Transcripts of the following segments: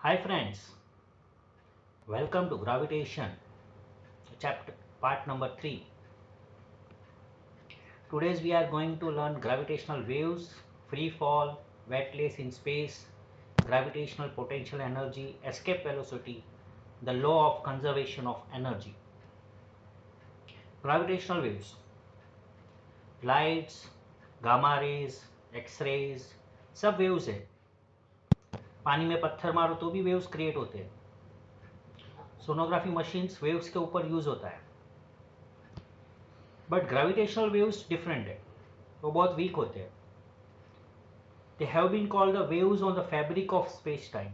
Hi friends, welcome to Gravitation, chapter part number 3. Today we are going to learn gravitational waves, free fall, wet lace in space, gravitational potential energy, escape velocity, the law of conservation of energy. Gravitational waves, lights, gamma rays, x-rays, सब waves है. पानी में पत्थर मारो तो भी waves create होते हैं. सोनोग्राफी मशीन्स वेव्स के ऊपर यूज होता है. बट ग्रेविटेशनल वेव्स डिफरेंट है, वो बहुत वीक होते हैं. They have been called the waves on the fabric of space time.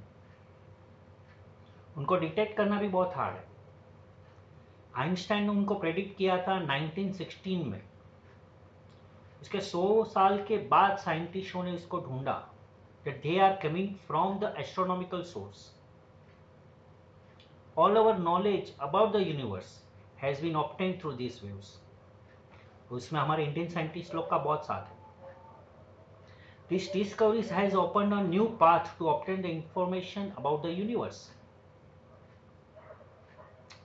उनको डिटेक्ट करना भी बहुत हार्ड है. आइंस्टाइन ने उनको प्रेडिक्ट किया था 1916 में. इसके 100 साल के बाद साइंटिस्टों ने इसको ढूंढा that they are coming from the astronomical source. All our knowledge about the universe has been obtained through these waves. उसमें हमारे इंडियन साइंटिस्ट लोग का बहुत साथ है. This discovery has opened a new path to obtain the information about the universe.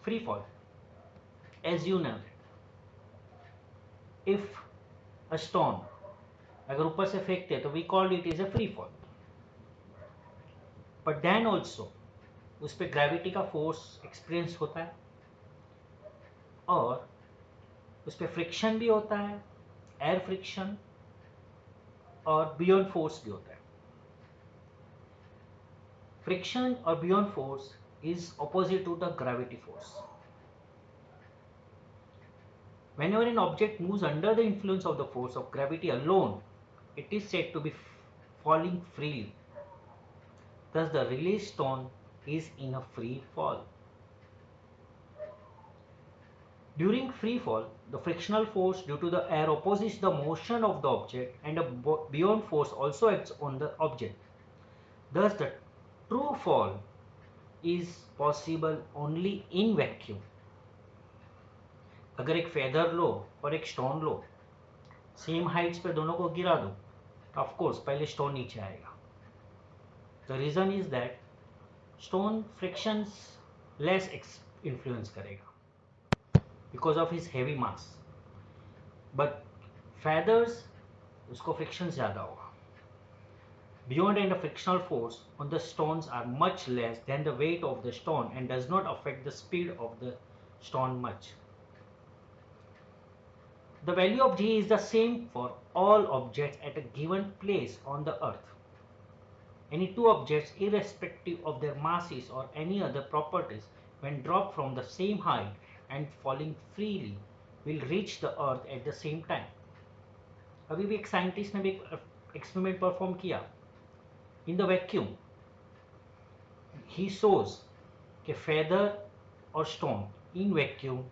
Free fall. As you know, if a stone अगर ऊपर से फेंकते हैं तो we call it is a free fall. But then also उस पर gravity का force experience होता है और उस पर फ्रिक्शन भी होता है, एयर फ्रिक्शन, और बियॉन्ड फोर्स भी होता है. फ्रिक्शन और buoyant force is opposite to the gravity force. Whenever an object moves under the influence of the force of gravity alone, it is said to be falling freely. Thus, the released stone is in a free fall. During free fall, the frictional force due to the air opposes the motion of the object, and a beyond force also acts on the object. Thus, the true fall is possible only in vacuum. अगर एक feather लो और एक stone लो, same Heights पे दोनों को गिरा दो, of course पहले स्टोन नीचे आएगा. The reason is that stone frictions less influence करेगा because of his heavy mass. But feathers उसको फ्रिक्शन ज़्यादा होगा. Beyond and the frictional force on the stones are much less than the weight of the stone and does not affect the speed of the stone much. The value of G is the same for all objects at a given place on the earth. Any two objects, irrespective of their masses or any other properties, when dropped from the same height and falling freely, will reach the earth at the same time. अभी भी एक scientist ने भी experiment perform किया. In the vacuum, he shows कि feather or stone in vacuum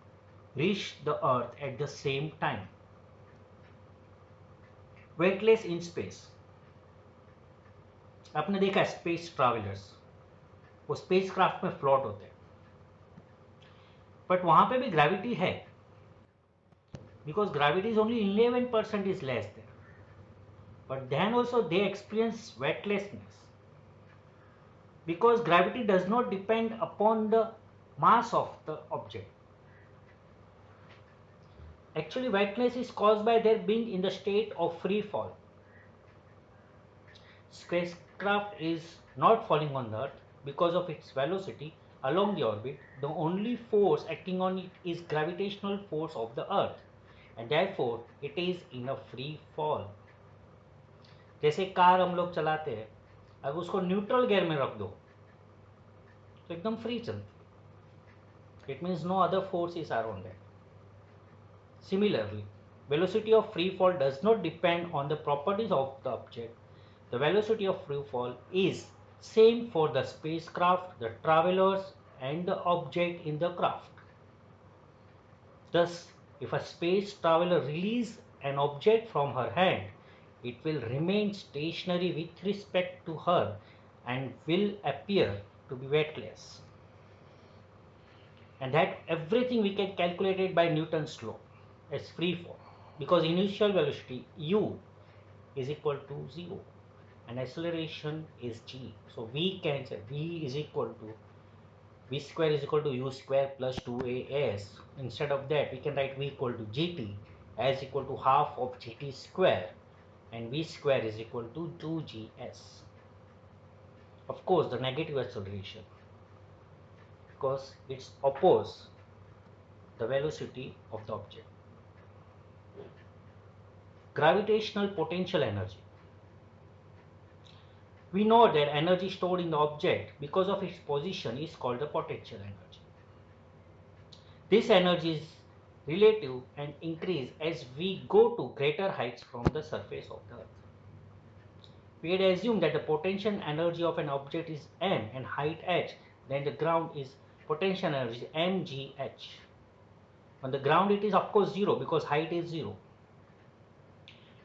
reach the earth at the same time. Weightless in space. आपने देखा space travellers, वो स्पेस क्राफ्ट में फ्लोट होते हैं. बट वहां पे भी ग्रेविटी है because gravity is only 11% is less there. But then also they experience weightlessness because gravity does not depend upon the mass of the object. Actually, wetness is caused by their being in the state of free fall. Spacecraft is not falling on the earth because of its velocity along the orbit. The only force acting on it is gravitational force of the earth, and therefore it is in a free fall. जैसे car हम लोग चलाते हैं, अगर उसको neutral gear में रख दो तो एकदम फ्री चलती. It means no other forces are on that. Similarly, velocity of free fall does not depend on the properties of the object. The velocity of free fall is same for the spacecraft, the travelers, and the object in the craft. Thus, if a space traveler releases an object from her hand, it will remain stationary with respect to her and will appear to be weightless. And that everything we can calculate it by Newton's law as free fall, because initial velocity u is equal to 0 and acceleration is g. So we can say v is equal to v square is equal to u square plus 2as. Instead of that, we can write v equal to gt as equal to half of gt square, and v square is equal to 2gs. Of course, the negative acceleration, because it's oppose the velocity of the object. Gravitational potential energy. We know that energy stored in the object because of its position is called the potential energy. This energy is relative and increase as we go to greater heights from the surface of the earth. We had assumed that the potential energy of an object is m and height h, then the ground is potential energy mgh. On the ground it is of course 0 because height is 0.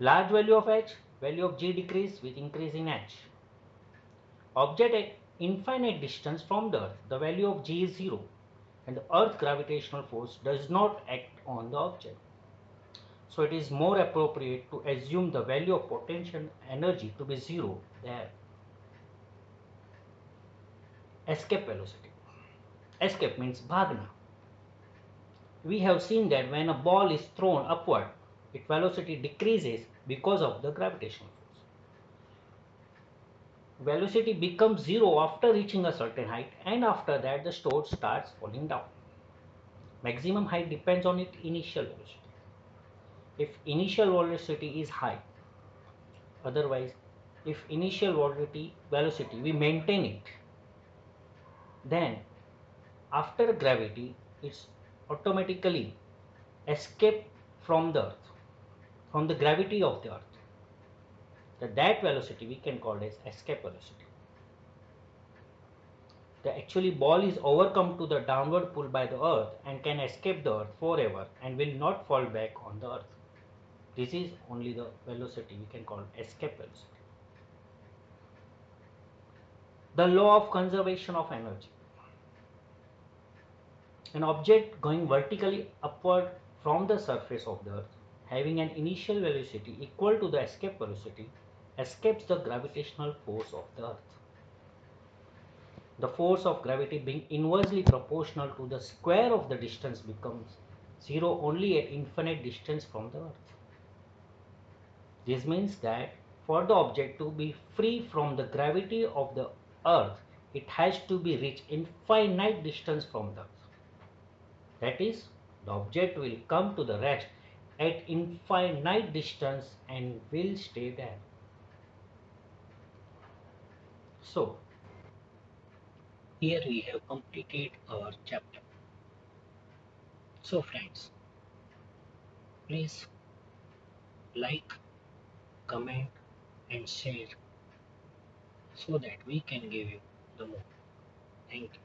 Large value of h, value of g decrease with increase in h. Object at infinite distance from the earth, the value of g is 0, and the earth gravitational force does not act on the object. So it is more appropriate to assume the value of potential energy to be 0 there. Escape velocity. Escape means bhagna. We have seen that when a ball is thrown upward, its velocity decreases because of the gravitational force. Velocity becomes 0 after reaching a certain height, and after that the stone starts falling down. Maximum height depends on its initial velocity. If initial velocity is high, otherwise if initial velocity we maintain it, then after gravity it's automatically escape from the earth, from the gravity of the earth. That velocity we can call as escape velocity. The actually ball is overcome to the downward pull by the earth and can escape the earth forever and will not fall back on the earth. This is only the velocity we can call escape velocity. The law of conservation of energy. An object going vertically upward from the surface of the earth, having an initial velocity equal to the escape velocity, escapes the gravitational force of the earth. The force of gravity being inversely proportional to the square of the distance becomes 0 only at infinite distance from the earth. This means that for the object to be free from the gravity of the earth, it has to be reached infinite distance from the earth. That is, the object will come to the rest at infinite distance and will stay there. So, here we have completed our chapter. So friends, please like, comment and share so that we can give you the more. Thank you.